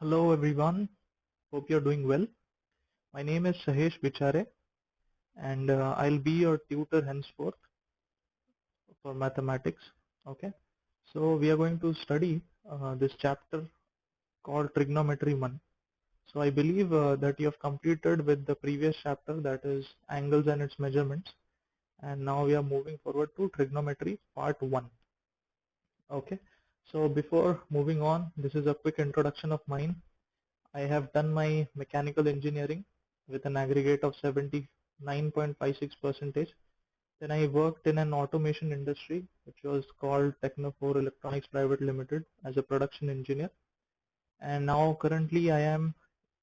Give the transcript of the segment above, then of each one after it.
Hello everyone, hope you're doing well. My name is Sahesh Bichare and I'll be your tutor henceforth for mathematics. Okay, so we are going to study this chapter called Trigonometry 1. So I believe that you have completed with the previous chapter, that is angles and its measurements, and now we are moving forward to Trigonometry part 1. Okay, so before moving on, this is a quick introduction of mine. I have done my mechanical engineering with an aggregate of 79.56%. Then I worked in an automation industry, which was called Technophore Electronics Private Limited, as a production engineer. And now currently I am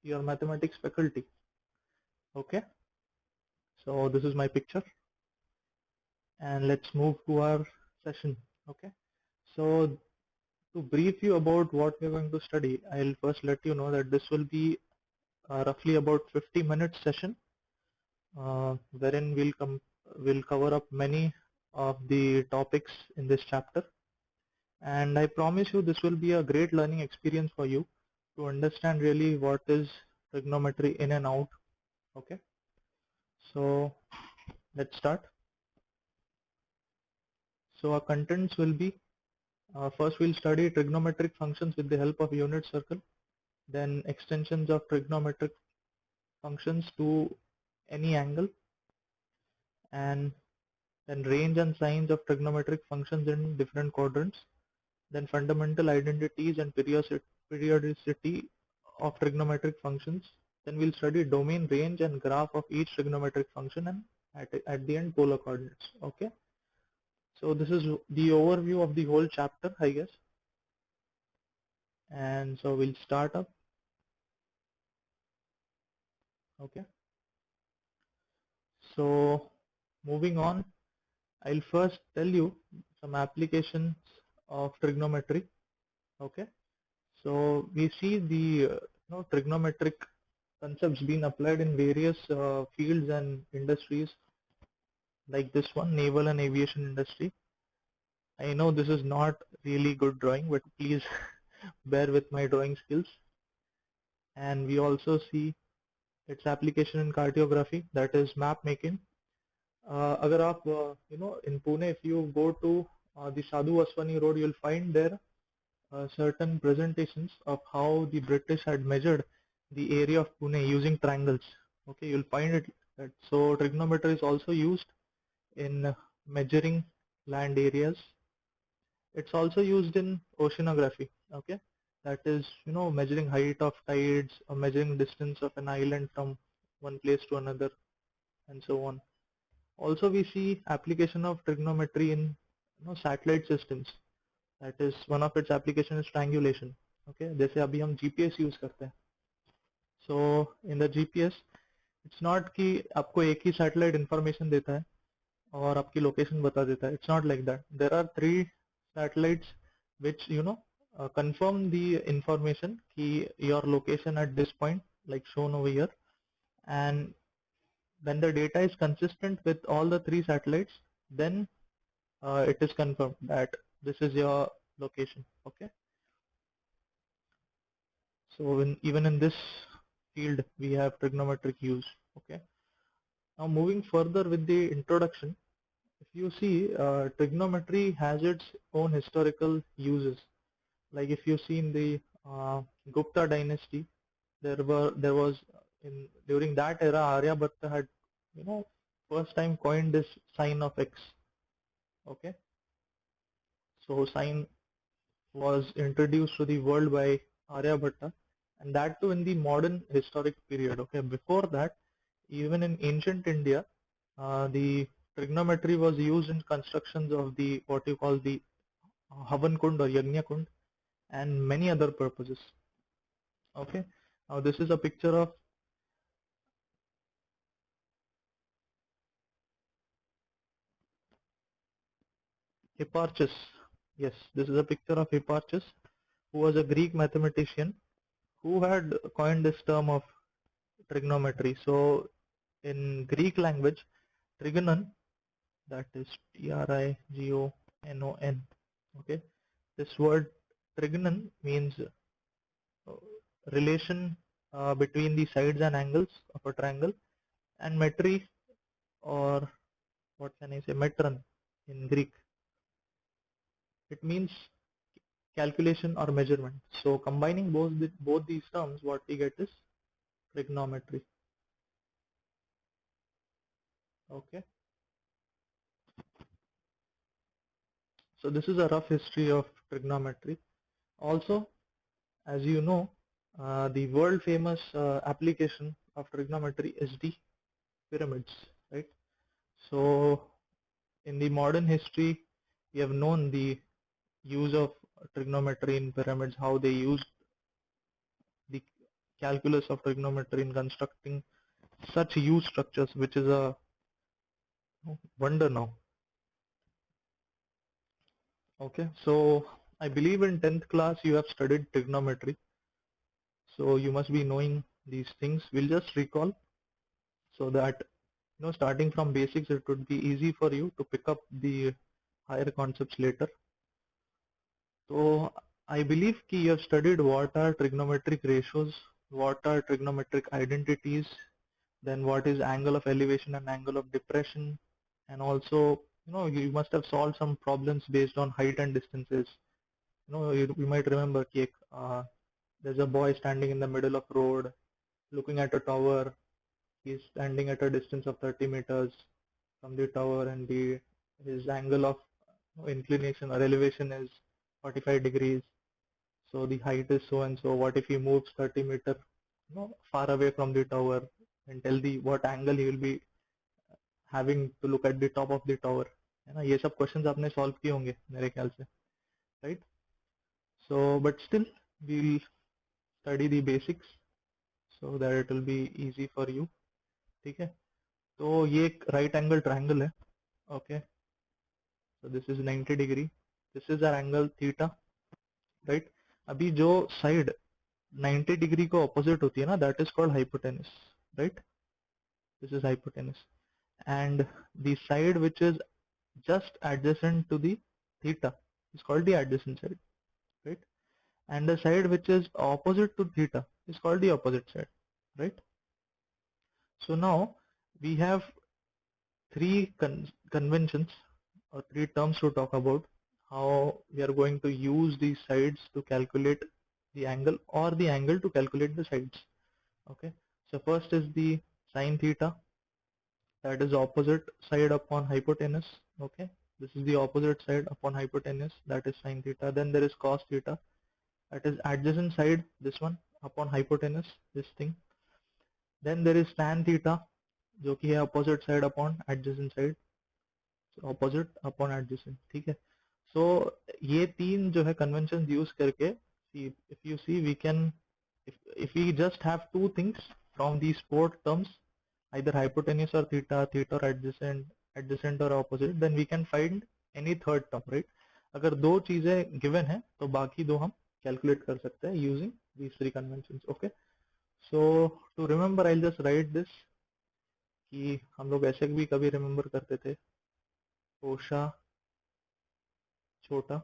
your mathematics faculty. Okay, so this is my picture, and let's move to our session. Okay, so to brief you about what we're going to study, I'll first let you know that this will be roughly about 50-minute session, wherein we'll cover up many of the topics in this chapter. And I promise you this will be a great learning experience for you to understand really what is trigonometry in and out. Okay, so let's start. So our contents will be, first we'll study trigonometric functions with the help of unit circle, then extensions of trigonometric functions to any angle, and then range and signs of trigonometric functions in different quadrants, then fundamental identities and periodicity of trigonometric functions. Then we'll study domain, range and graph of each trigonometric function, and at the end polar coordinates. Okay, so this is the overview of the whole chapter, I guess. And so we'll start up. Okay, so moving on, I'll first tell you some applications of trigonometry. Okay, so we see the trigonometric concepts being applied in various fields and industries, like this one, naval and aviation industry. I know this is not really good drawing, but please bear with my drawing skills. And we also see its application in cartography, that is map making. अगर आप in Pune, if you go to the Sadhu Vaswani road, you'll find there certain presentations of how the British had measured the area of Pune using triangles. Okay, you'll find it. So trigonometry is also used in measuring land areas. It's also used in oceanography. Okay, that is measuring height of tides or measuring distance of an island from one place to another, and so on. Also, we see application of trigonometry in satellite systems. That is, one of its application is triangulation. Okay, जैसे अभी हम GPS use करते हैं. So in the GPS, it's not कि आपको एक ही satellite information देता है और आपकी location बता देता है. It's not like that. There are 3 satellites which confirm the information कि your location at this point, like shown over here, and when the data is consistent with all the 3 satellites, then it is confirmed that this is your location. Okay, so even in this field we have trigonometric use. Okay, now moving further with the introduction, if you see, trigonometry has its own historical uses. Like if you see in the Gupta dynasty, there was during that era, Aryabhatta had first time coined this sign of X. Okay, so sign was introduced to the world by Aryabhatta, and that too in the modern historic period. Okay, before that, even in ancient India, the trigonometry was used in constructions of the what you call the Havan Kund or Yagna Kund and many other purposes. Okay, now this is a picture of Hipparchus. Yes, this is a picture of Hipparchus, who was a Greek mathematician who had coined this term of trigonometry. So in Greek language, trigonon, that is Trigonon. Okay, this word trigonon means relation between the sides and angles of a triangle, and metry, or what can I say, metron in Greek. It means calculation or measurement. So combining both these terms, what we get is trigonometry. Okay. So this is a rough history of trigonometry. Also, as you know, the world famous application of trigonometry is the pyramids, right? So in the modern history, we have known the use of trigonometry in pyramids, how they used the calculus of trigonometry in constructing such huge structures, which is a wonder now. Okay, so I believe in 10th class you have studied trigonometry, so you must be knowing these things. We'll just recall so that starting from basics, it would be easy for you to pick up the higher concepts later. So I believe कि you have studied what are trigonometric ratios, what are trigonometric identities, then what is angle of elevation and angle of depression, and also you must have solved some problems based on height and distances. You might remember कि there's a boy standing in the middle of road looking at a tower. He's standing at a distance of 30 meters from the tower, and his angle of inclination or elevation is 45 degrees. So the height is so and so. What if he moves 30 meter far away from the tower, and tell the what angle he will be having to look at the top of the tower, है ना? ये सब questions आपने solve किए होंगे मेरे ख्याल से, right? So but still we'll study the basics so that it will be easy for you. ठीक है, तो ये एक right angle triangle है. Okay, so this is 90 degree, this is our angle theta, right? अभी जो side 90 degree को opposite होती है ना, that is called hypotenuse, right? This is hypotenuse, and the side which is just adjacent to the theta is called the adjacent side, right? And the side which is opposite to theta is called the opposite side, right? So now we have three conventions or three terms to talk about how we are going to use these sides to calculate the angle, or the angle to calculate the sides. Okay, so first is the sine theta, that is opposite side upon hypotenuse. Okay, this is the opposite side upon hypotenuse, that is sine theta. Then there is cos theta, that is adjacent side, this one, upon hypotenuse, this thing. Then there is tan theta, जो कि है opposite side upon adjacent side, so opposite upon adjacent. ठीक है, so ये तीन जो है conventions use करके, if you see, we can, if we just have two things from these four terms, either hypotenuse or theta, theta or adjacent, adjacent or opposite, then we can find any third term, right? अगर दो चीजें given है तो बाकी दो हम calculate कर सकते हैं using these three conventions. Okay, so to remember I'll just write this कि हम लोग ऐसे भी कभी remember करते थे, कोशा छोटा,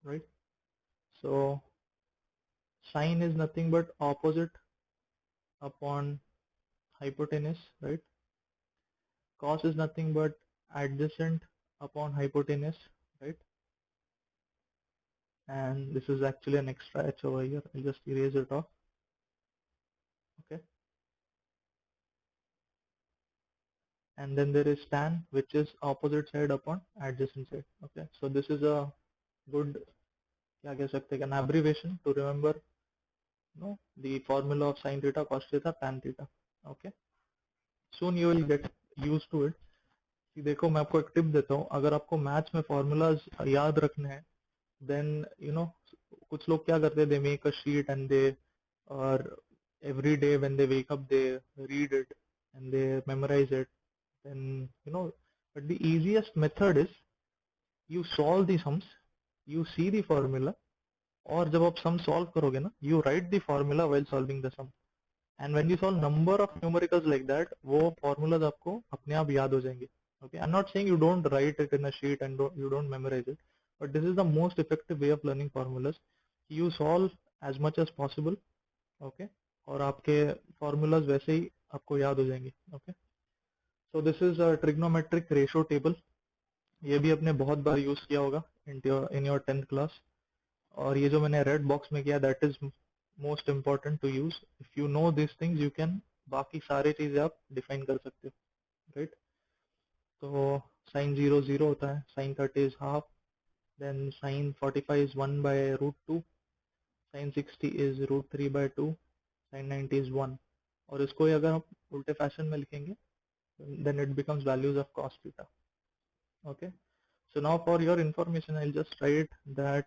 right? So sine is nothing but opposite upon hypotenuse, right? Cos is nothing but adjacent upon hypotenuse, right? And this is actually an extra h over here. I'll just erase it off. Okay. And then there is tan, which is opposite side upon adjacent side. Okay. So this is a good, क्या कह सकते हैं, an abbreviation to remember, the formula of sin theta, cos theta, tan theta. Okay. Soon you will get used to it. कि देखो मैं आपको एक tip देता हूँ, अगर आपको मैथ्स में फॉर्मूलाज याद रखने हैं, then कुछ लोग क्या करते हैं, they make a sheet and they, or every day when they wake up they read it and they memorize it, then but the easiest method is you solve the sums, you see the formula, और जब आप sum solve करोगे ना, you write the formula while solving the sum, and when you solve number of numericals like that, वो formulas आपको अपने आप याद हो जाएंगे. Okay, I'm not saying you don't write it in a sheet and you don't memorize it, but this is the most effective way of learning formulas. You solve as much as possible. Okay, और आपके formulas वैसे ही आपको याद हो जाएंगे. Okay, so this is a trigonometric ratio table. ये भी आपने बहुत बार यूज किया होगा in your 10th class. और ये जो मैंने रेड बॉक्स में किया, that is most important to use. If you know these things, you can बाकी सारे चीजें आप डिफाइन कर सकते हो, right? तो sin 0 0 होता है, sin 30 is half, then sin 45 is 1 by root 2, sin 60 is root 3 by 2, sin 90 is 1. और इसको ही अगर हम उल्टे फैशन में लिखेंगे, then it becomes values of cos theta. Okay, so now for your information I'll just write that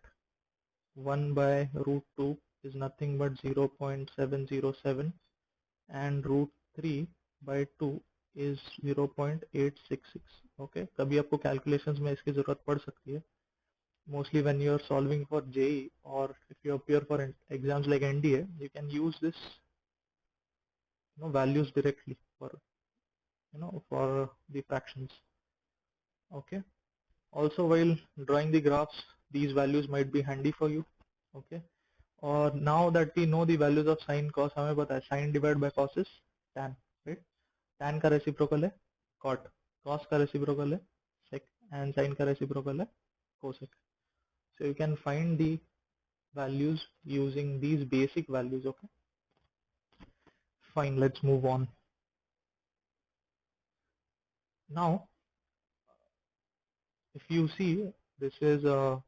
1 by root 2 is nothing but 0.707 and root 3 by 2 is 0.866. Okay, कभी आपको calculations में इसकी जरूरत पड़ सकती है, mostly when you are solving for JEE or if you appear for exams like NDA, you can use this values directly for for the fractions. Okay, also while drawing the graphs, these values might be handy for you. Okay, or now that we know the values of sin cos, हमें पता है sin divided by cos is tan, right? Tan का reciprocal है cot, cos का reciprocal है sec, and sin का reciprocal है cosec. So you can find the values using these basic values. Okay, fine, let's move on. Now if you see, this is a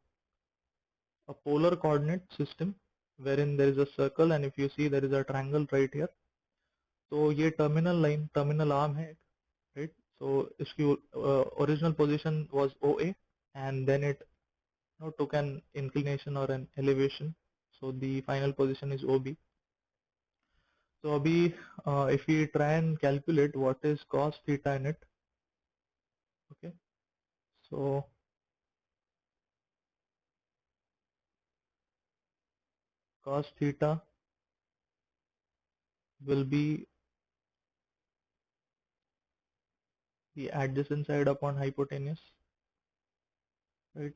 polar coordinate system wherein there is a circle, and if you see there is a triangle right here. तो ये terminal line, terminal arm है, right? So इसकी original position was OA, and then it took an inclination or an elevation, so the final position is OB. So अभी if we try and calculate what is cos theta in it, okay, so cos theta will be the adjacent side upon hypotenuse, right,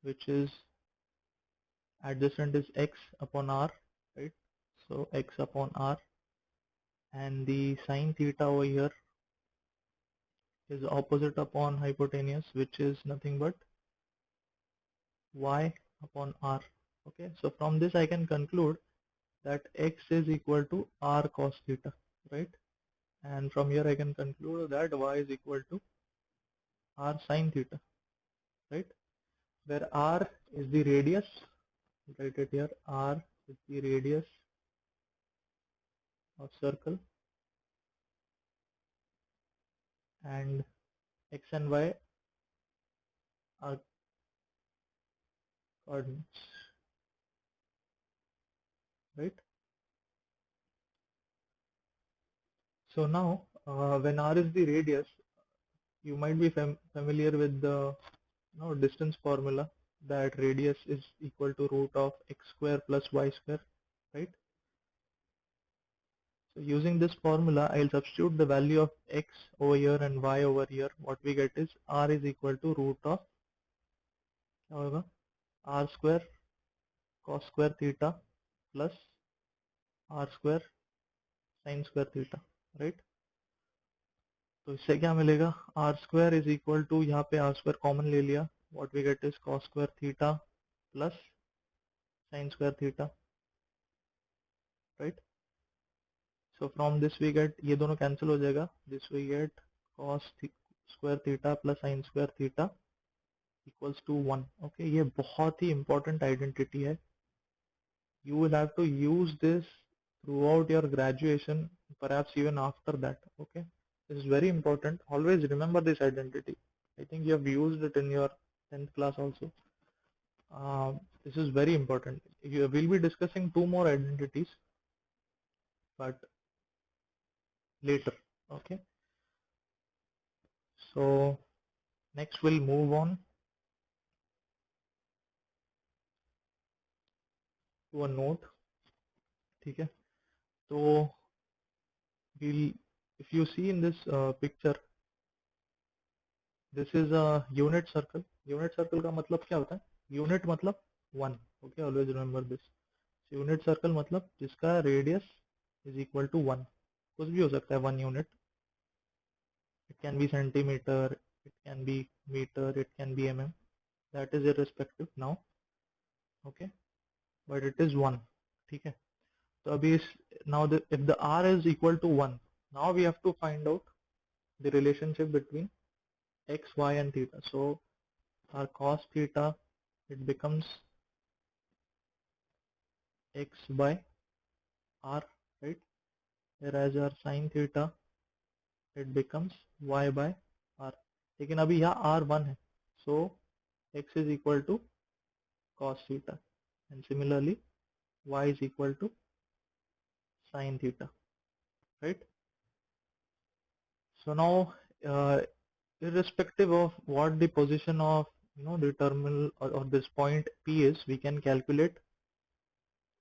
which is adjacent is x upon r, right? So x upon r, and the sine theta over here is opposite upon hypotenuse, which is nothing but y upon r. Okay, so from this I can conclude that x is equal to r cos theta, right? And from here I can conclude that y is equal to r sine theta, right? Where r is the radius, write it here, r is the radius of circle, and x and y are coordinates, right? So now when r is the radius, you might be familiar with the distance formula, that radius is equal to root of x square plus y square, right? So using this formula, I'll substitute the value of x over here and y over here. What we get is r is equal to root of r square cos square theta plus r square sin square theta, right? तो इससे क्या मिलेगा, r square is equal to, यहाँ पे r square common ले लिया, what we get is cos square theta plus sin square theta, right? So from this we get, ये दोनों cancel हो जाएगा, this we get cos square theta plus sin square theta equals to 1. Okay, ये बहुत ही important identity है. You will have to use this throughout your graduation, perhaps even after that. Okay, this is very important. Always remember this identity. I think you have used it in your 10th class also. This is very important. You will be discussing two more identities, but later. Okay, so next we'll move on to a note. ठीक है, तो we'll, if you see in this picture, this is a unit circle. Unit circle का मतलब क्या होता है? Unit मतलब one. Okay, always remember this. Unit circle मतलब जिसका radius is equal to one. कुछ भी हो सकता है one unit. It can be centimetre, it can be metre, it can be mm. That is irrespective now. Okay, but it is one. ठीक है. तो अभी इस now if the r is equal to 1, now we have to find out the relationship between x, y and theta. So our cos theta, it becomes x by r, right? Whereas our sin theta, it becomes y by r. लेकिन अभी यहाँ r 1 है, so x is equal to cos theta, and similarly y is equal to sin theta, right? So now irrespective of what the position of the terminal or this point P is, we can calculate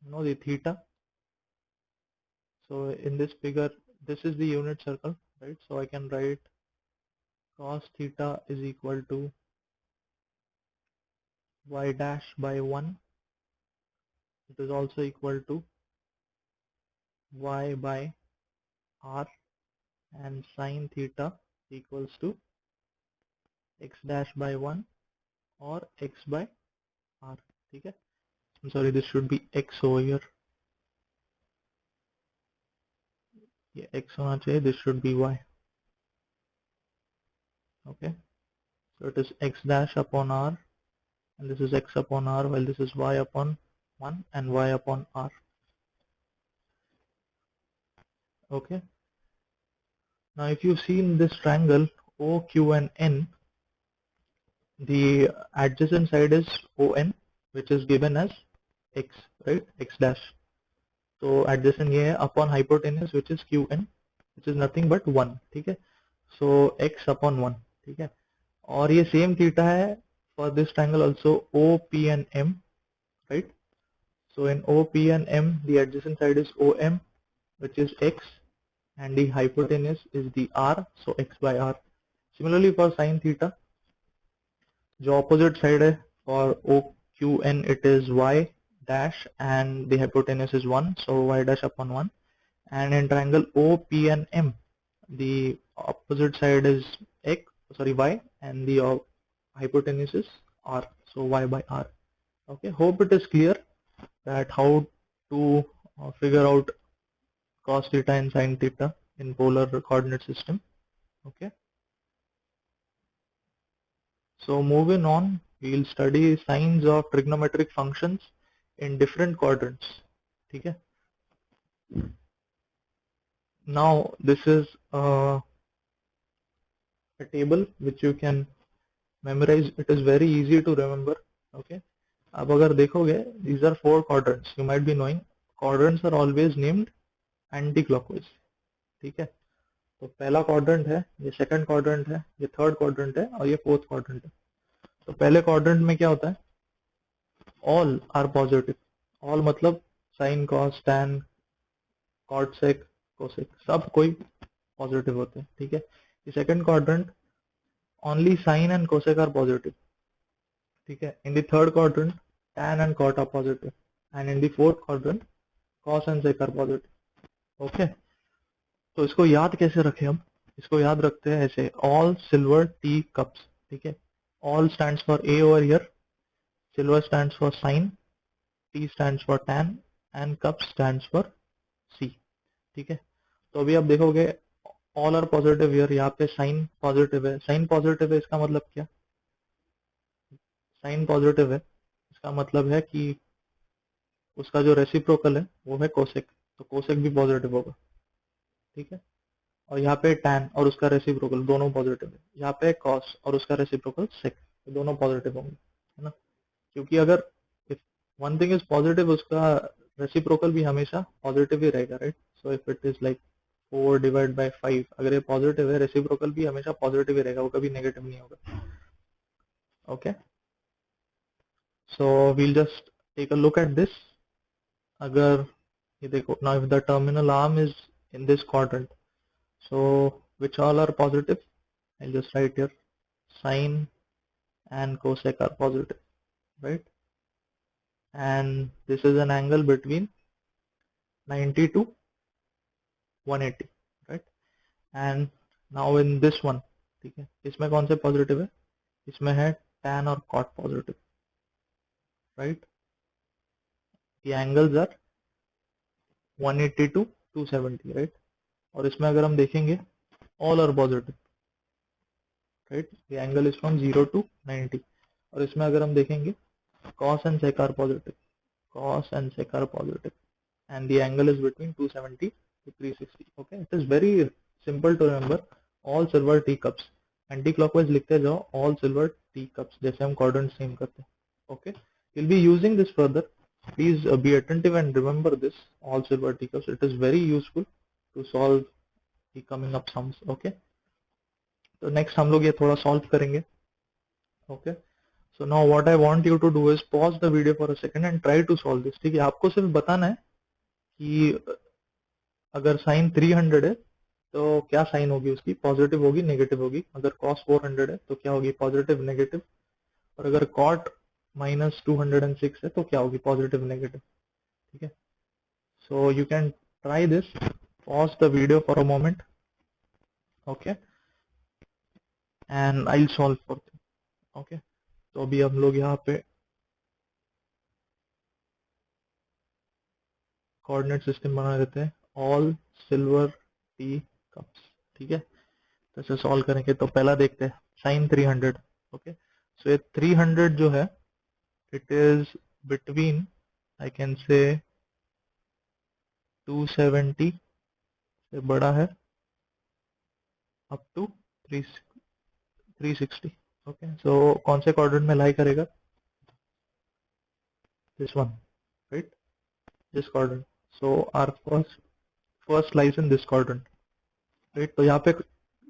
the theta. So in this figure, this is the unit circle, right? So I can write cos theta is equal to y dash by 1. It is also equal to y by r, and sin theta equals to x dash by 1 or x by r. Okay, I'm sorry, this should be x over here. Yeah, x होना चाहिए, this should be y. Okay, so it is x dash upon r, and this is x upon r, while this is y upon 1 and y upon r. Okay, now if you see in this triangle O, Q and N, the adjacent side is ON, which is given as x, right? X dash. So adjacent ये है upon hypotenuse, which is QN, which is nothing but 1. ठीक है, so x upon 1. ठीक है, और ये same theta है for this triangle also, O, P and M, right? So in O, P and M, the adjacent side is OM, which is x, and the hypotenuse is the r, so x by r. Similarly for sin theta, जो opposite side है for OQN, it is y dash, and the hypotenuse is 1, so y dash upon 1. And in triangle OP and M, the opposite side is y, and the hypotenuse is r, so y by r. Okay, hope it is clear that how to figure out cos theta and sin theta in polar coordinate system. Okay, so moving on, we will study signs of trigonometric functions in different quadrants. Okay, now this is a table which you can memorize. It is very easy to remember. Okay, अब अगर देखोगे, these are 4 quadrants. You might be knowing quadrants are always named anti-clockwise. ठीक है, तो पहला quadrant है, ये second quadrant है, ये थर्ड क्वाड्रेंट है, और ये फोर्थ क्वाड्रेंट है. तो पहले क्वाड्रेंट में क्या होता है? All are positive. ऑल मतलब sine, cos, tan, cot sec, cosec, सब कोई पॉजिटिव होते हैं. ठीक है, ये second quadrant, only sine and cosec are positive. ठीक है, in the third quadrant, tan and cot are positive, and in the fourth quadrant, cos and sec are positive. Okay, तो इसको याद कैसे रखें हम? इसको याद रखते हैं ऐसे, ऑल सिल्वर टी कप्स. ठीक है, all stands for A over here, silver stands for sine, tea stands for tan, and cup stands for C. ठीक है, तो अभी आप देखोगे ऑल आर पॉजिटिव हियर, यहाँ पे साइन पॉजिटिव है. साइन पॉजिटिव है, इसका मतलब क्या? साइन पॉजिटिव है, इसका मतलब है कि उसका जो रेसिप्रोकल है वो है कोसेक, तो कोसेक भी पॉजिटिव होगा. ठीक है, और यहाँ पे टैन और उसका रेसिप्रोकल दोनों पॉजिटिव है. यहाँ पे कॉस और उसका रेसिप्रोकल सेक, तो दोनों पॉजिटिव होंगे, है ना? क्योंकि अगर if one thing is positive, उसका रेसिप्रोकल भी हमेशा पॉजिटिव ही रहेगा, right? So if it is like 4 divide by 5, अगर ये पॉजिटिव है, रेसिप्रोकल भी हमेशा पॉजिटिव ही रहेगा, वो कभी नेगेटिव नहीं होगा. Okay, so we'll just take a look at this. अगर ये देखो, now if the terminal arm is in this quadrant, so which all are positive? I'll just write here sine and cosec are positive, right? And this is an angle between 90 to 180, right? And now in this one, ठीक है, इसमें कौन से positive है? इसमें है tan और cot positive, right? The angles are 180 to 270, right? और इसमें अगर हम देखेंगे all are positive, right? The angle is from 0 to 90. और इसमें अगर हम देखेंगे cos and sec are positive, cos and sec are positive, and the angle is between 270 to 360. Okay, it is very simple to remember. All silver teacups, anti clockwise लिखते जाओ, all silver teacups, जैसे हम quadrant same करते हैं. Okay, we'll be using this further. Please be attentive and remember this, all silver teacups. It is very useful to solve the coming up sums. Okay, तो next हम लोग ये थोड़ा solve करेंगे. Okay, so now what I want you to do is pause the video for a second and try to solve this. ठीक है, आपको सिर्फ बताना है कि अगर साइन 300 है तो क्या साइन होगी उसकी, पॉजिटिव होगी नेगेटिव होगी. अगर कॉस 400 है तो क्या होगी, पॉजिटिव नेगेटिव. और अगर कॉट -206 है तो क्या होगी, पॉजिटिव नेगेटिव. ठीक है, सो you can try this. Pause the video for a moment. Okay, and I will solve for this. Okay, तो अभी हम लोग यहाँ पे कोऑर्डिनेट सिस्टम बना देते हैं, ऑल सिल्वर टी कप्स. ठीक है, तो इसे सॉल्व करेंगे. तो पहला देखते हैं साइन 300. ओके, सो ये 300 जो है it is between, I can say 270 से बड़ा है up to 360. ओके, सो कौन से क्वाड्रेंट में लाई करेगा, this one, right? this quadrant. so our first lies in this quadrant, right? तो यहाँ पे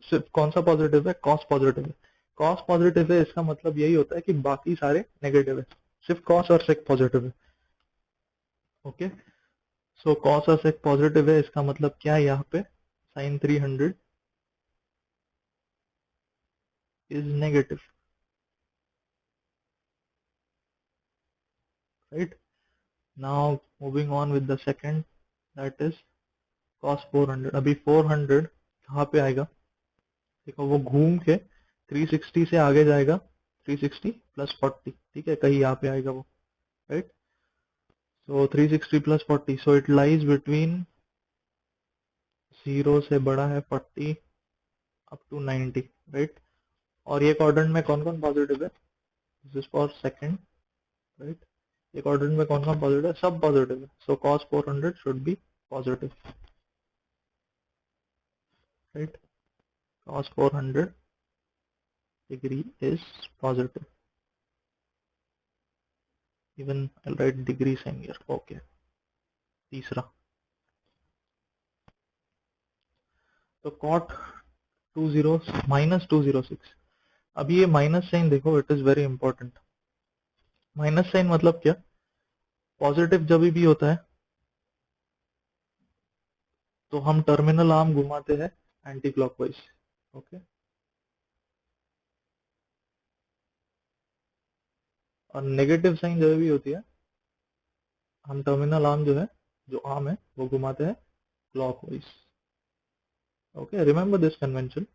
सिर्फ कौन सा पॉजिटिव है, cos पॉजिटिव है. cos पॉजिटिव है, इसका मतलब यही होता है कि बाकी सारे नेगेटिव है, सिर्फ cos और sec पॉजिटिव है. ओके, सो cos और sec पॉजिटिव है, इसका मतलब क्या है, यहाँ पे sin 300 is negative, right? Now moving on with the second, that is cos 400. अभी 400 कहाँ पे आएगा, देखो वो घूम के 360 से आगे जाएगा, 360 प्लस 40. ठीक है, कहीं यहाँ पे आएगा वो, right? So 360 plus 40, so it lies between 0 से बड़ा है 40 अप टू 90, राइट? और ये क्वाड्रेंट में कौन कौन पॉजिटिव है, this is for second, right? ये क्वाड्रेंट में कौन कौन पॉजिटिव है, सब पॉजिटिव है. सो cos 400 should be positive, right? cos 400 degree is positive. Even I'll write degree sign here. Okay, तीसरा तो cot 20 minus 206. अभी ये माइनस साइन देखो, it is very important. Minus sign मतलब क्या, पॉजिटिव जब भी होता है तो हम टर्मिनल आर्म घुमाते हैं एंटी क्लॉकवाइज. ओके, और नेगेटिव साइन जब भी होती है हम टर्मिनल आर्म जो है, जो आर्म है वो घुमाते हैं clockwise. Okay, remember this convention.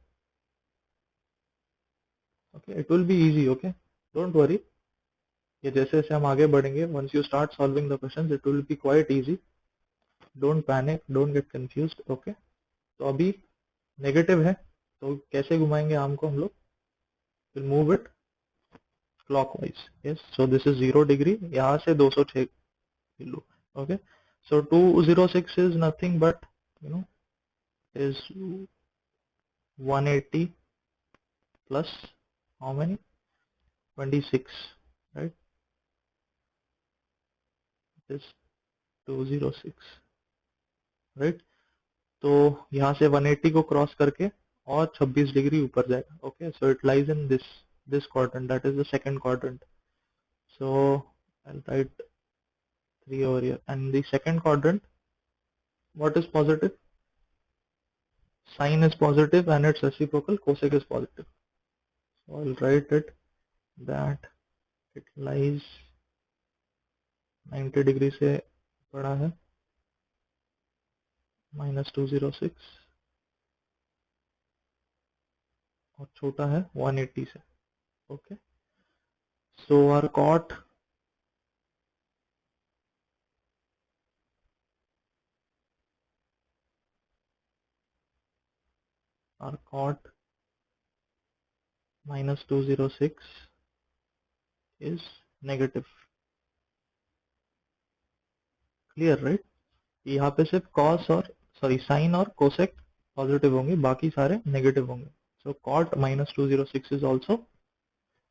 Okay, it will be easy. Okay, don't worry, ये जैसे जैसे हम आगे बढ़ेंगे, once you start solving the questions it will be quite easy. don't panic, don't get confused. okay, तो अभी नेगेटिव है तो कैसे घुमाएंगे आर्म को हम लोग, will move it clockwise. Yes, so this is 0 degree, यहाँ से 206 kilo. Okay, so 206 is nothing but you know is 180 plus how many, 26, right? is 206, right? तो यहाँ से 180 को क्रॉस करके और 26 डिग्री ऊपर जाएगा. Okay, so it lies in this quadrant, that is the second quadrant. So I'll write 3 over here. And the second quadrant, what is positive, sine is positive and its reciprocal cosec is positive. I'll write it that it lies 90 degree से बड़ा है -206 और छोटा है 180 से. Okay, so our cot -206 is negative. Clear, right? यहाँ पे सिर्फ cos और sin और cosec पॉजिटिव होंगे, बाकी सारे नेगेटिव होंगे. So cot -206 is also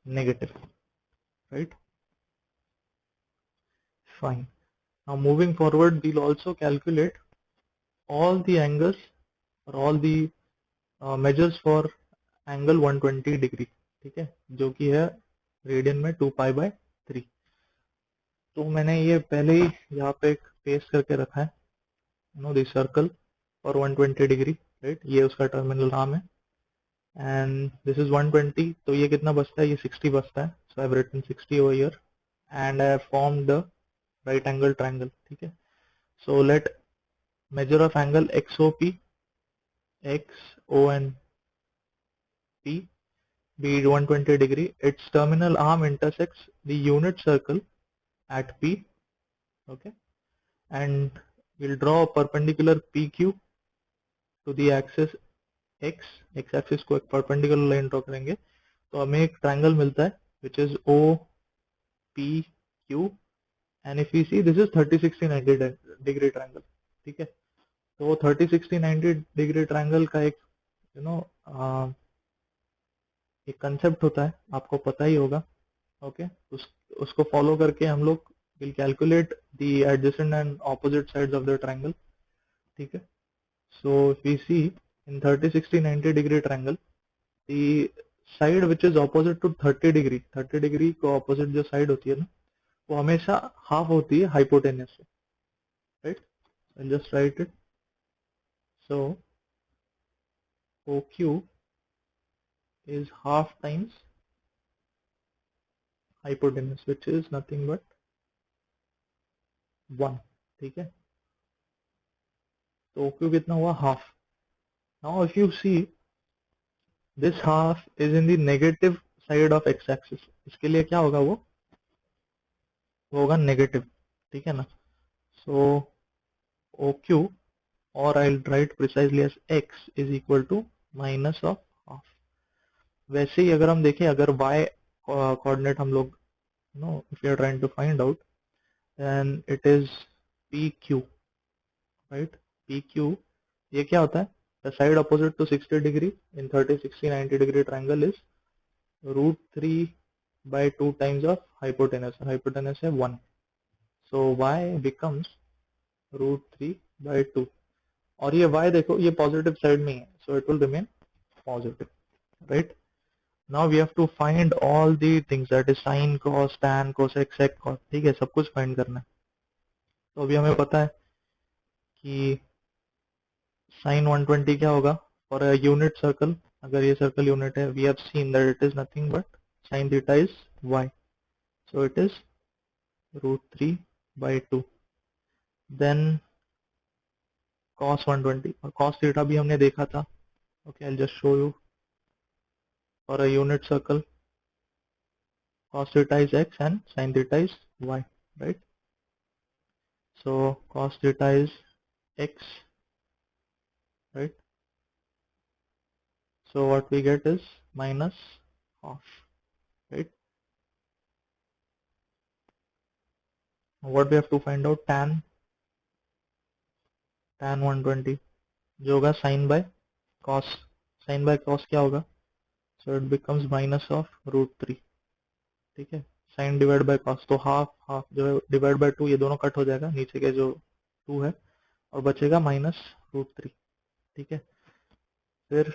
negative, right? Fine. Now moving forward, we'll also calculate all the angles or all the measures for angle 120 degree. ठीक है, जो कि है रेडियन में 2π/3. तो मैंने ये पहले ही यहाँ पे एक पेस्ट करके रखा है, know this circle for 120 degree, right. ये उसका टर्मिनल नाम है एंड दिस इज 120. तो ये कितना बचता है, ये 60 बचता है. So I have written 60 over here and I have formed the right angle triangle. ठीक है, so let measure of angle XOP XONP be 120 degree. Its terminal arm intersects the unit circle at P. Okay, and we'll draw a perpendicular PQ to the axis X. X axis को एक perpendicular line draw करेंगे तो हमें एक triangle मिलता है which is OPQ, and if we see this is 30 60 90 degree triangle. ठीक है, तो 30 60 90 डिग्री ट्रायंगल का एक एक कंसेप्ट होता है, आपको पता ही होगा. ओके, उसको फॉलो करके हम लोग will calculate the adjacent and opposite sides of the triangle. ठीक है, so if we see in 30 60 90 degree triangle, the side which is opposite to 30 degree, 30 degree को ऑपोजिट जो साइड होती है ना, वो हमेशा हाफ होती है हाइपोटेनस से, right. I just right it. So OQ is half times hypotenuse, which is nothing but 1. ठीक है, तो OQ कितना हुआ, half. Now if you see, this half is in the negative side of x axis. इसके लिए क्या होगा, वो होगा नेगेटिव. ठीक है ना. So OQ, or I'll write precisely as x is equal to minus of half. वैसे ही अगर हम देखें, अगर y कोऑर्डिनेट हम लोग if you are trying to find out, then it is PQ, right. PQ ये क्या होता है, the side opposite to 60 degree in 30 60 90 degree triangle is √3/2 times of hypotenuse. Hypotenuse है 1, so y becomes √3/2. और ये y देखो, ये पॉजिटिव साइड में है, so it will remain positive, right. Now we have to find all the things, that is sin, cos, tan, cosec, sec, cot. ठीक है, सब कुछ फाइंड करना है. तो अभी हमें पता है कि sin 120 क्या होगा फॉर अ यूनिट सर्कल. अगर ये सर्कल यूनिट है, we have seen that it is nothing but sin theta is y, so it is √3/2. then cos 120 और cos theta भी हमने देखा था. okay, I'll just show you. for a unit circle, cos theta is x and sin theta is y, right. so cos theta is x, right. so what we get is minus half, right. what we have to find out, tan 120 जो होगा sin by cos. sin by cos क्या होगा, so it becomes minus of √3. ठीक है, sin divide by cos, तो half half जो है divide by 2, ये दोनों कट हो जाएगा, नीचे के जो 2 है, और बचेगा -√3. ठीक है, फिर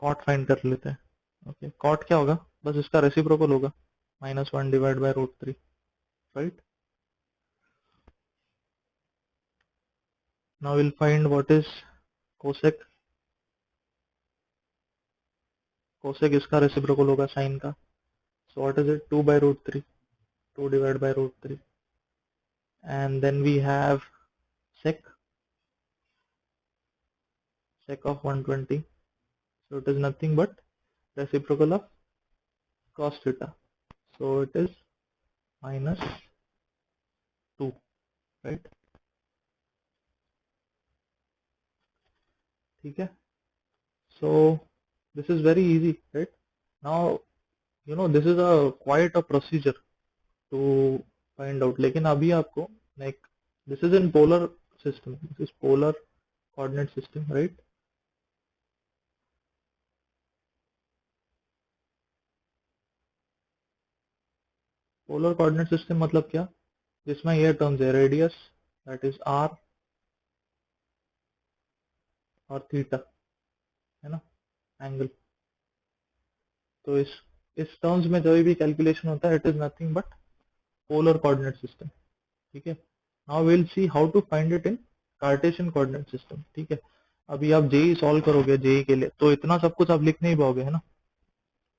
cot फाइंड कर लेते हैं. ओके, cot क्या होगा, बस इसका रेसिप्रोकल होगा, -1 divide by √3, right. Now will find what is cosec. Cosec इसका रेसिप्रोकल होगा साइन का. So what is it? 2 by root 3. 2 divided by root 3. And then we have sec of 120. So it is nothing but reciprocal of cos theta. So it is minus 2, right? Okay. So this is very easy, right? Now, you know, this is a quite a procedure to find out. लेकिन अभी आपको like this is in polar system. This is polar coordinate system, right? Polar coordinate system मतलब क्या? जिसमें ये terms है radius that is r और theta, है ना, एंगल. तो इस टर्म्स में जो भी कैलकुलेशन होता है it is nothing but polar coordinate system. ठीक है. Now will see how to find it in Cartesian coordinate system. ठीक है. अभी आप जेई सॉल्व करोगे जेई के लिए तो इतना सब कुछ आप लिख नहीं पाओगे, है ना.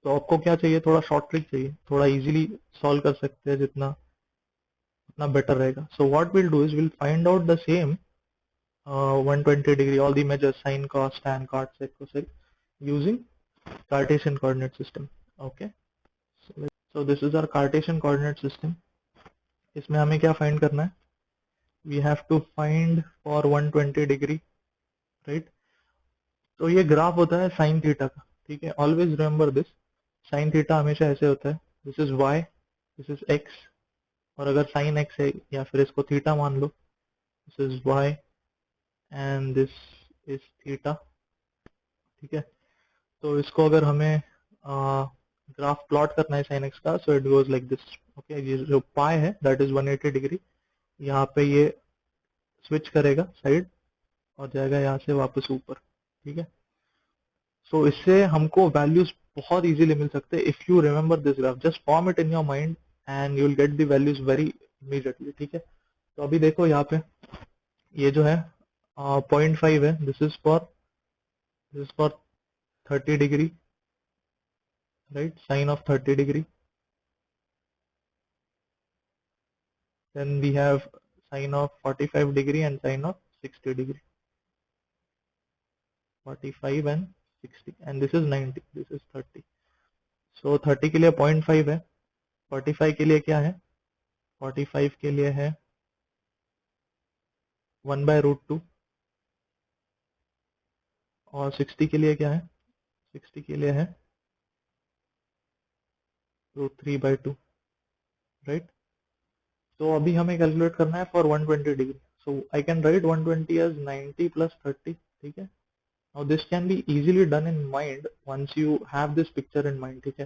तो आपको क्या चाहिए, थोड़ा शॉर्ट ट्रिक चाहिए, थोड़ा इजीली सॉल्व कर सकते हैं जितना उतना बेटर रहेगा. So what will do is will find out the same 120 degree all the measures sin cos tan cot sec cosec using Cartesian coordinate system. Okay. So this is our Cartesian coordinate system. इसमें हमें क्या find करना है, we have to find for 120 degree, right? तो ये graph होता है sine theta का. ठीक है. Always remember this, sine theta हमेशा ऐसे होता है, this is y, this is x, और अगर साइन x है या फिर इसको थीटा मान लो, this is y and this is theta. ठीक है. तो इसको अगर हमें ग्राफ प्लॉट करना है साइन एक्स का, so it goes like this. Okay. ये जो पाई है दैट इज 180 डिग्री. यहाँ पे ये स्विच करेगा साइड और जाएगा यहाँ से वापस ऊपर. ठीक है. सो इससे हमको वैल्यूज बहुत इजीली मिल सकते हैं. If you remember this graph, just form it in your mind and you will get the values very immediately. ठीक है. तो अभी देखो यहाँ पे ये जो है 0.5 है, this is for 30 degree, right? Sine of 30 degree. Then we have sine of 45 degree and sine of 60 degree. 45 and 60, and this is 90, this is 30. So 30 के लिए 0.5 है, 45 के लिए क्या है, 45 के लिए है 1 by root 2, और 60 के लिए क्या है, 60 के लिए है root 3 by 2, right? तो अभी हमें कैलकुलेट करना है for 120 degree. So I can right 120 as 90 plus 30. ठीक है. Now this can be easily done in mind once you have this picture in mind. ठीक है.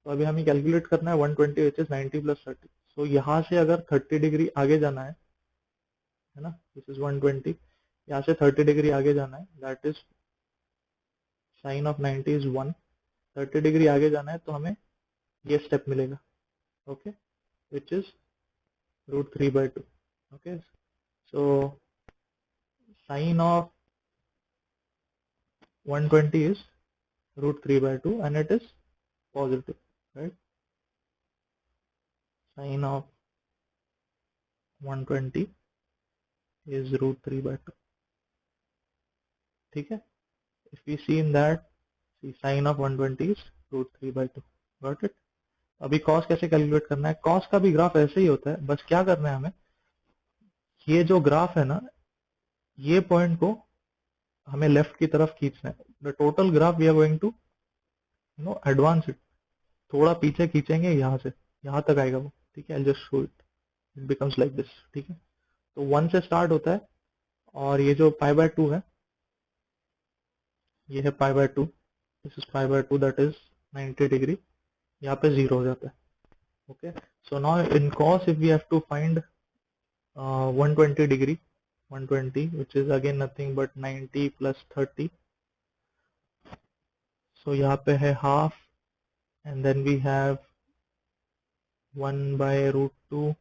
तो अभी हमें कैलकुलेट करना है 120 which is 90 plus 30. So यहाँ से अगर 30 डिग्री आगे जाना है ना, दिस इज 120, यहाँ से 30 डिग्री आगे जाना है, that is sine of 90 is 1. 30 डिग्री आगे जाना है तो हमें ये स्टेप मिलेगा. Okay. Which is root 3 by 2. Okay. So sine of 120 is root 3 by 2 and it is positive, right? Sine of 120 is root 3 by 2. ठीक है. If we see in that, see sine of 120 is root 3 by 2. Got it? अभी cos कैसे calculate करना है, cos का भी graph ऐसे ही होता है, बस क्या करना है हमें, ये जो ग्राफ है ना, ये पॉइंट को हमें लेफ्ट की तरफ खींचना है. The total graph we are going to advance it, थोड़ा पीछे खींचेंगे, यहाँ से यहाँ तक आएगा वो. ठीक है. I just show it, it becomes like this. ठीक है. तो 1 से स्टार्ट होता है और ये जो पाई बाय 2 है, ये है pi by 2, this is pi by 2 that is 90 degree, यहाँ पे 0 हो जाता है. Okay. So now in cos if we have to find 120 degree, 120 which is again nothing but 90 plus 30. so यहाँ पे है half and then we have 1 by root 2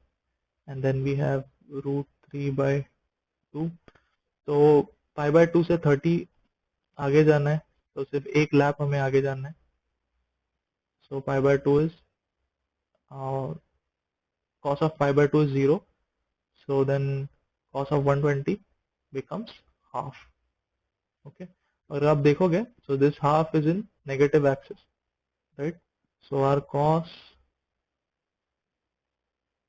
and then we have root 3 by 2. तो pi by 2 से 30 आगे जाना है, तो सिर्फ एक लैप हमें आगे जाना है. So pi by 2 is cos of pi by 2 is 0. So then cos of 120 becomes half. Okay. और आप देखोगे, so this half is in negative axis, right? So our cos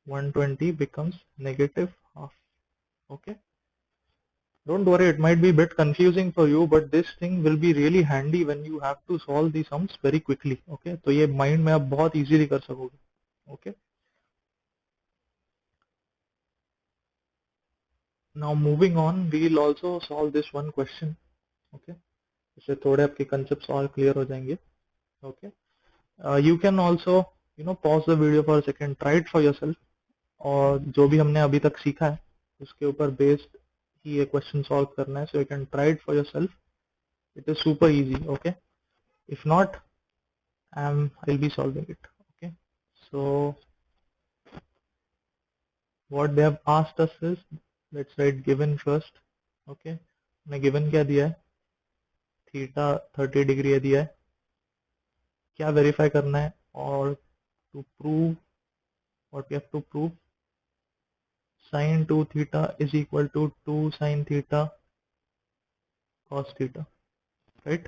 120 becomes negative half. Okay. Don't worry, it might be a bit confusing for you, but this thing will be really handy when you have to solve the sums very quickly. Okay. तो ये mind में आप बहुत easily कर सकोगे. Okay. Now moving on, we will also solve this one question. Okay. इससे थोड़े आपके concepts और clear हो जाएंगे. Okay. You can also pause the video for a second, try it for yourself. और जो भी हमने अभी तक सीखा है उसके ऊपर बेस्ड ही ये क्वेश्चन सॉल्व करना है. सो you can try it for yourself. It is super easy. Okay. If not, I'll be solving it. Okay. So what they have asked us is, let's write given first. Okay. मैं given क्या दिया है, theta 30 degree दिया है. क्या verify करना है, और to prove what we have to prove, sin 2 theta is equal to 2 sin theta cos theta, right?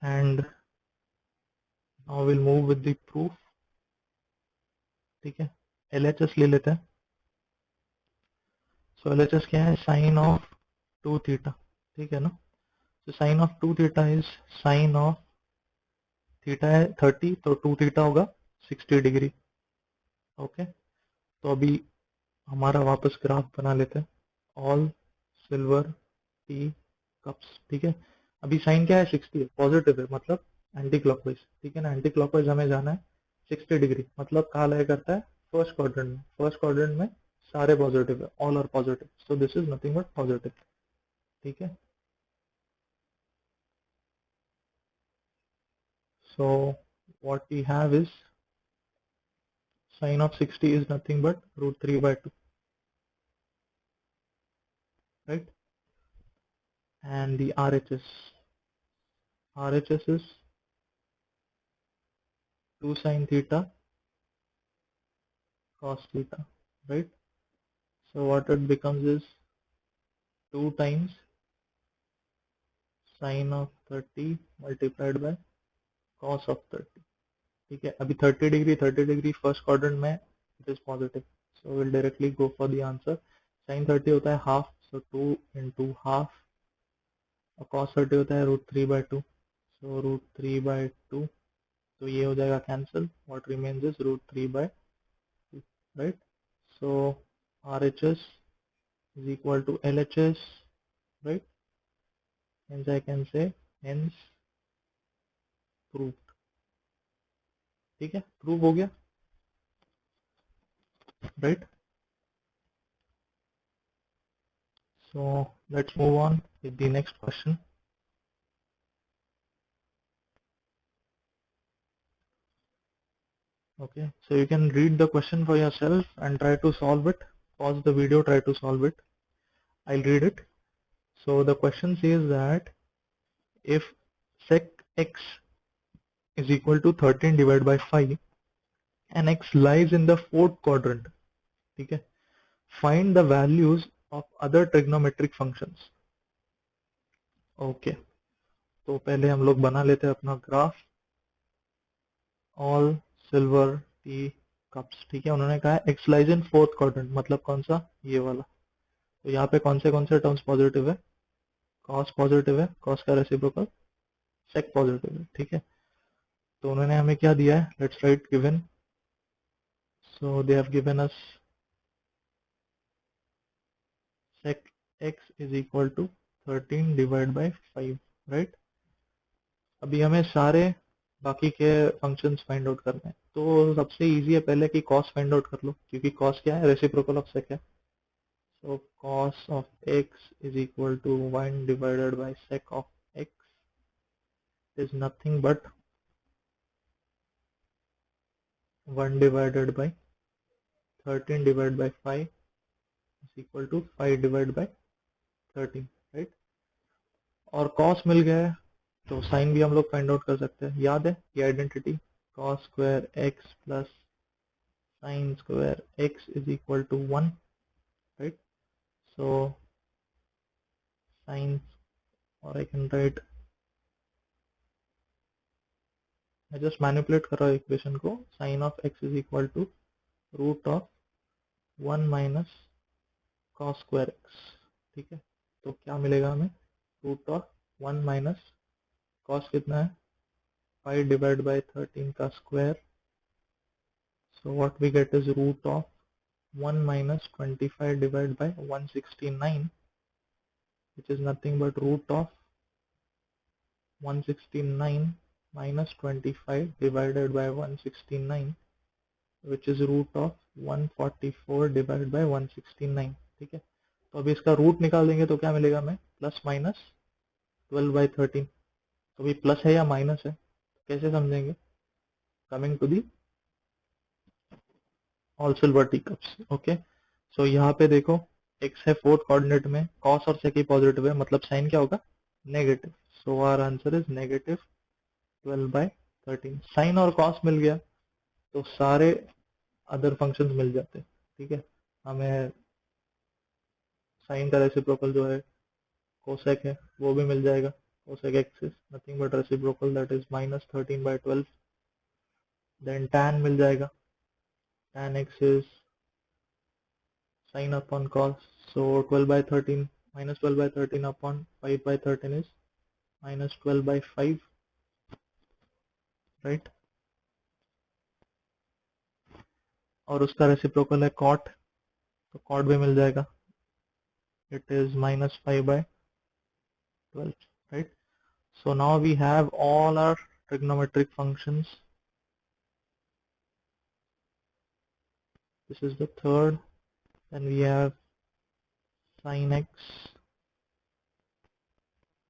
And now we'll move with the proof. ठीक है. LHS ले लेते हैं. So LHS क्या है, sin of 2 theta. ठीक है ना. So sin of 2 theta is sin of theta है 30, तो 2 theta होगा 60 डिग्री. ओके. तो अभी हमारा वापस ग्राफ बना लेते हैं. All silver tea cups. ठीक है. अभी साइन क्या है, 60 है, पॉजिटिव है, मतलब एंटी क्लॉकवाइज. ठीक है ना. एंटी क्लॉकवाइज हमें जाना है 60 डिग्री, मतलब कहाँ लाया करता है, फर्स्ट क्वाड्रेंट में. फर्स्ट क्वाड्रेंट में सारे पॉजिटिव है, all are positive. So this is nothing but positive. ठीक है. So what we have is sin of 60 is nothing but root 3 by 2, right? And the RHS is 2 sin theta cos theta, right? So what it becomes is 2 times sin of 30 multiplied by cos of 30. ठीक है. अभी 30 degree first quadrant में it is positive. So will directly go for the answer. sin 30 होता है half, so 2 into half, और cos 30 होता है root 3 by 2, so root 3 by 2. तो ये हो जाएगा cancel. What remains is root 3 by 2, right? So RHS is equal to LHS, right? Hence I can say hence proved. ठीक है. प्रूव हो गया, right? So let's move on with the next question. Okay, so you can read the question for yourself and try to solve it. Pause the video, try to solve it. I'll read it. So the question says that if sec x is equal to 13 divided by 5 and x lies in the fourth quadrant, okay, find the values of other trigonometric functions. Okay, तो पहले हम लोग बना लेते हैं अपना graph. All silver tea cups. ठीक है. उन्होंने कहा है x lies in fourth quadrant, मतलब कौन सा, ये वाला. तो यहाँ पे कौन से टर्म्स पॉजिटिव है, कॉस पॉजिटिव है, कॉस का रेसिप्रोकल सेक पॉजिटिव है. ठीक है. तो उन्होंने हमें क्या दिया है, let's write given. So they have given us sec x is equal to 13 divide by 5, right? अभी हमें सारे बाकी के फंक्शंस फाइंड आउट करने हैं. तो सबसे इजी है पहले कि कॉस फाइंड आउट कर लो, क्योंकि कॉस क्या है, रेसिप्रोकल ऑफ सेक है. So cos of x is equal to 1 divided by sec of x is nothing but 1 divided by 13 divided by 5 is equal to 5 divided by 13, right? और cos मिल गया है, तो साइन भी हम लोग फाइंड आउट कर सकते हैं, याद है ये identity, cos square x plus sin square x is equal to 1, right. So sin, और आई कैन राइट, मैं जस्ट मैनिपुलेट कर रहा हूँ इक्वेशन को, sin of x is equal to root of 1 minus cos square x. ठीक है, तो क्या मिलेगा हमें, रूट ऑफ 1 माइनस cos कितना है 5 डिवाइड बाय 13 का square. So what we get is root of 1 minus 25 divided by 169, which is nothing but root of 169 minus 25 divided by 169, which is root of 144 divided by 169. ठीक है, तो अभी इसका root निकाल देंगे तो क्या मिलेगा हमें, प्लस माइनस 12/13. तो अभी प्लस है या माइनस है, कैसे समझेंगे, coming to the all silver tea cups. Okay, so यहाँ पे देखो x है फोर्थ कोऑर्डिनेट में, cos और sec पॉजिटिव है, मतलब साइन क्या होगा, negative. So our answer is negative 12/13. Sine और cos मिल गया तो सारे अदर फंक्शंस मिल जाते हैं. ठीक है, हमें साइन का रेसिप्रोकल जो है कोसेक है वो भी मिल जाएगा. Cosec x is nothing but reciprocal, that is minus 13/12. Then tan मिल जाएगा, tan x is sin upon cos. So 12/13 minus 12/13 upon 5/13 is minus 12/5, right. और उसका रेसिप्रोकल है cot, तो cot भी मिल जाएगा, it is minus 5/12, right. So now we have all our trigonometric functions. This is the third. Then we have sin x,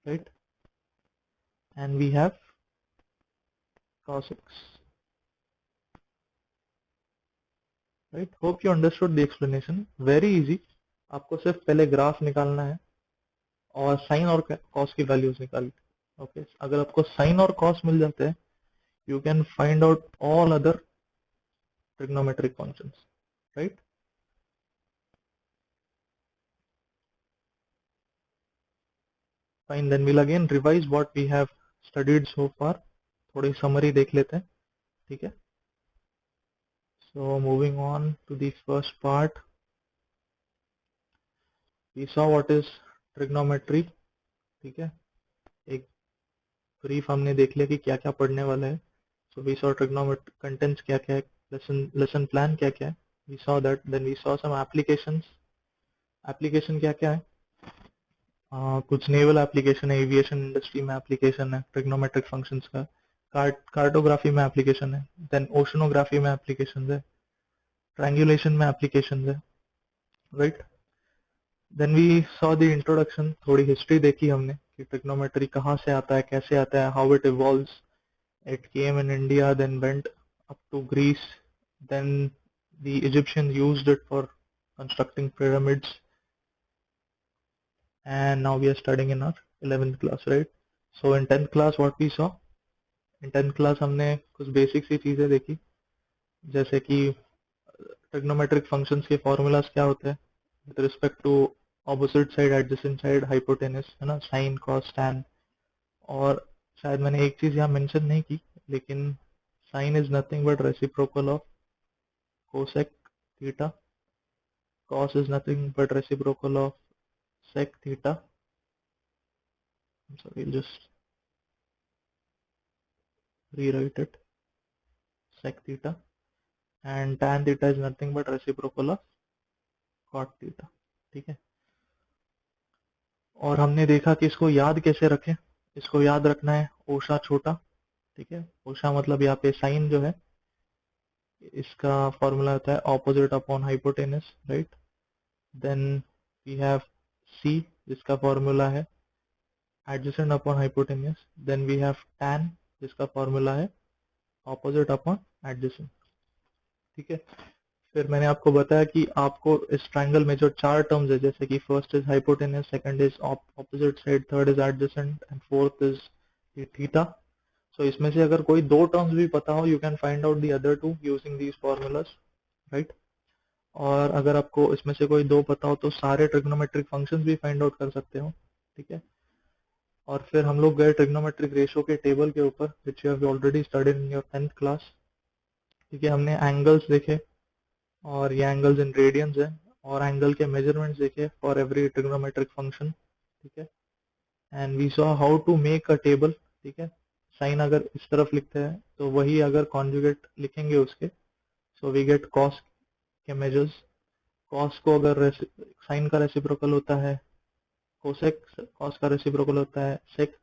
right, and we have cos x, right. Hope you understood the explanation. Very easy. आपको सिर्फ पहले graph निकालना है और sign और cos की values निकाली. Okay, अगर आपको साइन और कॉस मिल जाते हैं, you can find out all other trigonometric functions, right. Fine, then will again revise what we have studied so far. थोड़ी समरी देख लेते हैं. ठीक है, so moving on to the first part, we saw what is trigonometry. ठीक है, एक brief हमने देख लिया कि क्या क्या पढ़ने वाला है. So we saw trigonometry contents क्या क्या है, लेसन प्लान क्या क्या है, we saw that. Then we saw some applications. Application क्या क्या है, कुछ नेवल एप्लीकेशन है, एविएशन इंडस्ट्री में एप्लीकेशन है ट्रिग्नोमेट्रिक फंक्शंस का, कार्टोग्राफी में एप्लीकेशन है, देन ओशनोग्राफी में एप्लीकेशन है, ट्रायंगुलेशन में एप्लीकेशन है, right. Then we saw the introduction, थोड़ी हिस्ट्री देखी हमने कि ट्रिग्नोमेट्री कहाँ से आता है, कैसे आता है, how it evolves. It came in India, then went up to Greece, then the Egyptians used it for constructing pyramids, and now we are studying in our 11th class, right. So in 10th class what we saw, in 10th class हमने कुछ basic सी चीजें देखी, जैसे कि trigonometric functions के formulas क्या होते हैं with respect to opposite side, adjacent side, hypotenuse, है ना, साइन कॉस टैन. और शायद मैंने एक चीज यहाँ मेंशन नहीं की, लेकिन sine is nothing but reciprocal of cosec theta, cos is nothing but reciprocal of sec theta. I'm sorry, I'll just rewrite it, sec theta. And tan theta is nothing but reciprocal of cot theta. ठीक है, और हमने देखा कि इसको याद कैसे रखें. इसको याद रखना है ओशा छोटा. ठीक है, ओशा मतलब यहाँ पे साइन जो है इसका फॉर्मूला होता है opposite upon hypotenuse, right. Then we have C जिसका फॉर्मूला है adjacent upon hypotenuse. Then we have tan जिसका फॉर्मूला है ऑपोजिट अपॉन एडजेसेंट. ठीक है, फिर मैंने आपको बताया कि आपको इस ट्रायंगल में जो चार टर्म्स है, जैसे कि first is hypotenuse, second is opposite side, third is adjacent and fourth is theta. So इसमें से अगर कोई दो टर्म्स भी पता हो, you can find out the other two using these formulas, right. और अगर आपको इसमें से कोई दो पता हो तो सारे ट्रिग्नोमेट्रिक फंक्शंस भी फाइंड आउट कर सकते हो, ठीक है। और फिर हम लोग गए ट्रिग्नोमेट्रिक रेशियो के टेबल के ऊपर, which you have already studied in your 10th class, ठीक है। हमने एंगल्स देखे, और ये एंगल्स इन रेडियंस है, और एंगल के मेजरमेंट्स देखे फॉर एवरी ट्रिग्नोमेट्रिक फंक्शन, ठीक है। And we saw how to make a table, ठीक है। साइन अगर इस तरफ लिखते हैं तो वही अगर कॉन्जुगेट लिखेंगे उसके, सो वी गेट कॉस के मेजर्स। कॉस को अगर साइन का रेसिप्रोकल होता है कोसेक, कॉस का रेसिप्रोकल होता है सेक,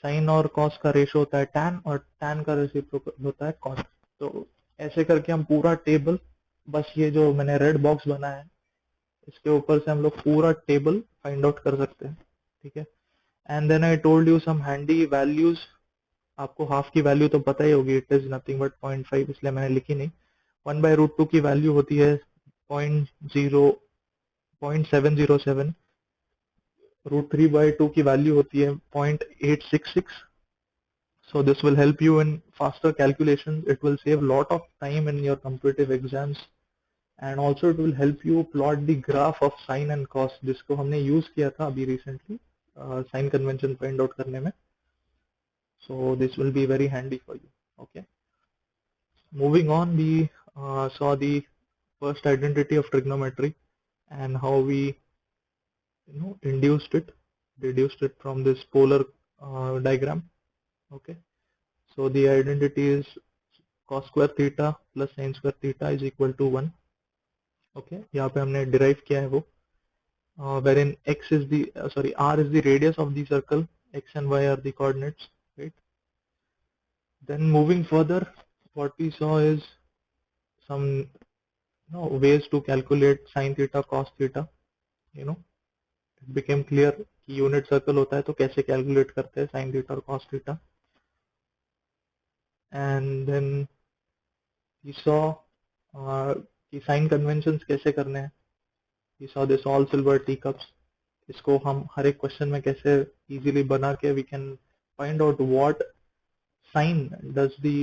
साइन और कॉस का रेशो होता है टैन, और टैन का रेसिप्रोकल होता है कॉस। तो ऐसे करके हम पूरा टेबल, बस ये जो मैंने रेड बॉक्स बनाया है इसके ऊपर से हम लोग पूरा टेबल फाइंड आउट कर सकते हैं, ठीक है। And then I told you some handy values. आपको हाफ की वैल्यू तो पता ही होगी, इट इज नथिंग बट 0.5, इसलिए मैंने लिखी नहीं। 1/√2 की वैल्यू होती है 0.707, √3/2 की वैल्यू होती है 0.866. So this will help you in faster calculations. It will save a lot of time in your competitive exams, and also it will help you plot the graph of sin and cos, जिसको हमने use किया था अभी recently sin convention find out करने में. So this will be very handy for you. Okay. Moving on, we saw the first identity of trigonometry and how we deduced it from this polar diagram. Okay. So the identity is cos square theta plus sin square theta is equal to 1. Okay, यहाँ पे हमने derive किया है वो, wherein x is the r is the radius of the circle, x and y are the coordinates, right? Then moving further, what we saw is some ways to calculate sin theta cos theta. It became clear कि unit circle होता है तो कैसे calculate करते हैं sin theta और cos theta. And then we saw कि sign conventions कैसे करने हैं. We saw this all silver teacups. इसको हम हर एक क्वेश्चन में कैसे इजीली बना के we can find out what sign does the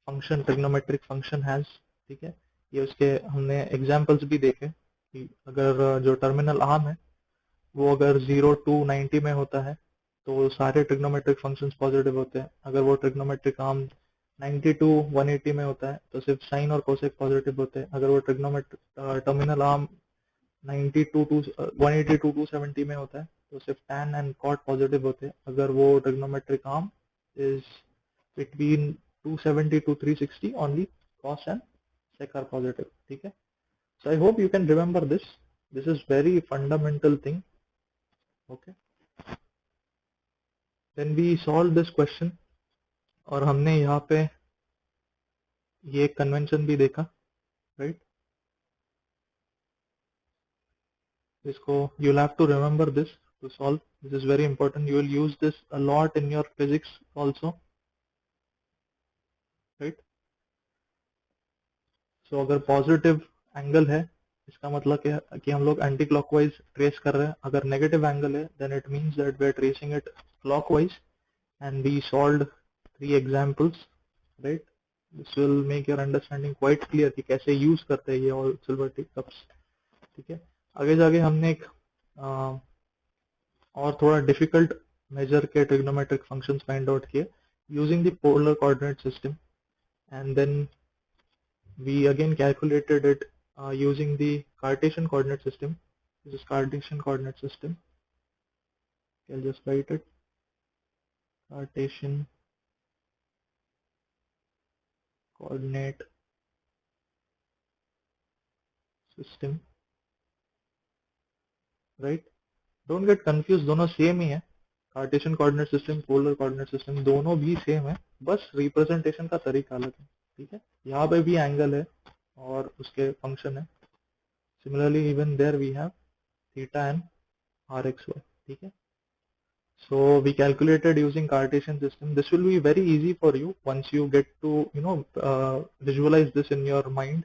function trigonometric function has, ठीक है. ये उसके हमने एग्जांपल्स भी देखे कि अगर जो टर्मिनल आर्म है वो अगर 0 to 90 में होता है तो सारे ट्रिग्नोमेट्रिक फंक्शंस पॉजिटिव होते हैं. अगर वो ट्रिग्नोमेट्रिक आर्म 90 to 180 में होता है तो सिर्फ साइन और कोसेक पॉजिटिव होते हैं. अगर वो trigonometric terminal arm 92 to 180 to 270 में होता है तो सिर्फ tan एंड cot पॉजिटिव होते हैं. अगर वो trigonometric arm is between 270 to 360 only cos and sec are positive, ठीक है. So I hope you can remember this. This is very fundamental thing. Okay. Then we solved this question और हमने यहाँ पे ये कन्वेंशन भी देखा, राइट. इसको you'll have to remember this to solve. This is very important. You will use this a lot in your physics also, right? So अगर positive angle है इसका मतलब क्या है कि हम लोग एंटी क्लॉकवाइज ट्रेस कर रहे हैं. अगर नेगेटिव एंगल है then it means that we are tracing it clockwise. And we solved 3 examples, right. This will make your understanding quite clear कि कैसे यूज करते हैं ये ऑल सिल्वर कप्स, ठीक है. आगे जाके हमने एक और थोड़ा डिफिकल्ट मेजर के ट्रिग्नोमेट्रिक फंक्शंस फाइंड आउट किए using the polar coordinate system. And then we again calculated it using the Cartesian coordinate system. This is Cartesian coordinate system. I'll just write it. Cartesian coordinate system, right? Don't get confused, दोनों same ही है. Cartesian coordinate system, polar coordinate system दोनों भी same है, बस representation का तरीका अलग है, ठीक है. यहाँ पे भी एंगल है और उसके फंक्शन है. Similarly even there we have theta and rxy, ठीक है. So we calculated using Cartesian system. This will be very easy for you once you get to visualize this in your mind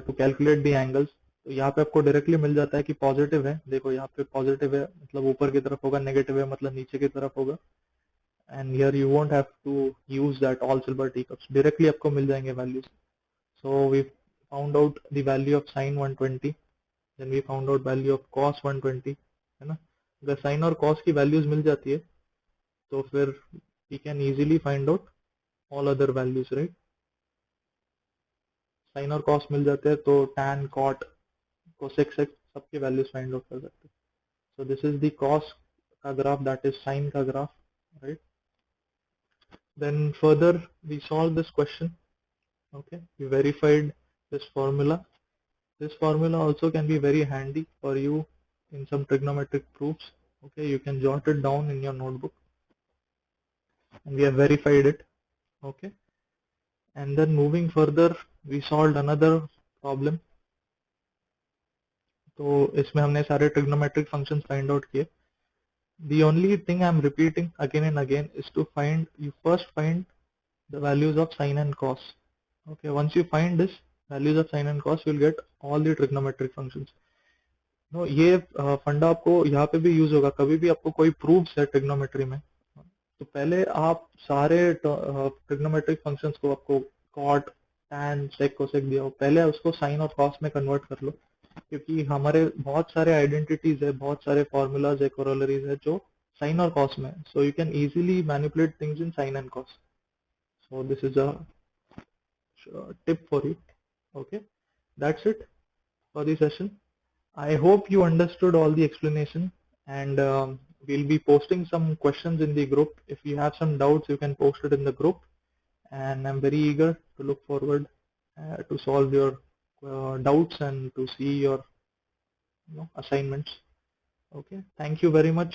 to calculate the angles. तो यहाँ पे आपको directly मिल जाता है कि positive है. देखो यहाँ पे पॉजिटिव है मतलब ऊपर की तरफ होगा, नेगेटिव है मतलब नीचे की तरफ होगा. and here you won't have to use that all silver teacups, directly आपको मिल जाएंगे values. So we found out the value of sine 120, then we found out value of cos 120, है ना. अगर sin और cos की values मिल जाती है तो फिर we can easily find out all other values, right? sin और cos मिल जाते हैं तो tan, cot, cosec, sec सबके values find out कर सकते हैं. So this is the cos का graph, that is sin का graph, right? Then further we solve this question. Okay, we verified this formula. This formula also can be very handy for you in some trigonometric proofs. Okay, you can jot it down in your notebook, and we have verified it. Okay, and then moving further, we solved another problem. तो इसमें हमने सारे trigonometric functions find out किए. The only thing I'm repeating again and again is to find, you first find the values of sine and cos. Okay, once you find this values of sine and cos, you'll get all the trigonometric functions. No, ये फंडा आपको यहाँ पे भी use होगा. कभी भी आपको कोई प्रूफ्स है ट्रिग्नोमेट्री में, तो पहले आप सारे ट्रिग्नोमेट्रिक फंक्शंस को, आपको कॉट, टैन, सेक, कोसेक दिया हो, पहले उसको साइन और कॉस में कन्वर्ट कर लो, क्योंकि हमारे बहुत सारे आइडेंटिटीज है, बहुत सारे फॉर्मूलाज है, कोरोलरीज है जो साइन और कॉस में, so you can easily manipulate things in sine and cos. So this is a tip for you. Okay, that's it for the session. I hope you understood all the explanation, and we'll be posting some questions in the group. If you have some doubts, you can post it in the group, and I'm very eager to look forward to solve your doubts and to see your assignments. Okay, thank you very much